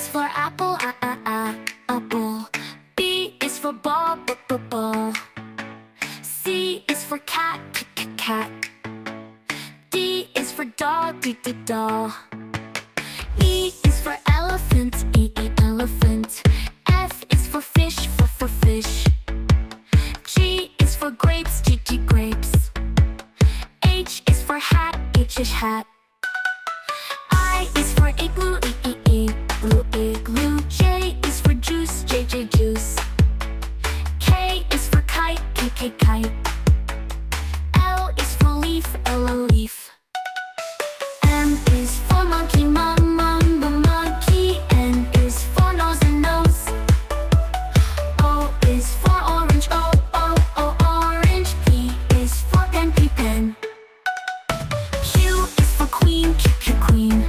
is for apple, apple. B is for ball, ball. C is for cat, cat. D is for dog, doll. E is for elephant, elephant. F is for fish, for fish. G is for grapes, grapes. H is for hat, hat. I is for igloo, igloo. J is for juice, juice. K is for kite, kite. L is for leaf, leaf. M is for monkey, monkey. N is for nose, nose. O is for orange, orange. P is for pen, pen. Q is for queen, queen.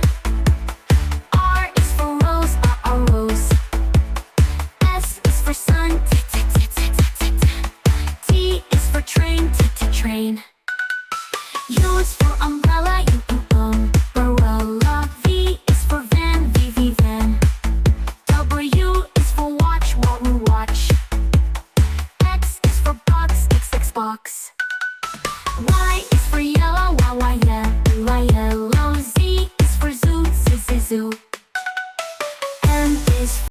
R is for rose, rose. S is for sun, T is for train, train. U is for umbrella, umbrella. V is for van, van. W is for watch, watch. X is for box, box. Y is for yellow, yellow. Z is for zoo, zoo.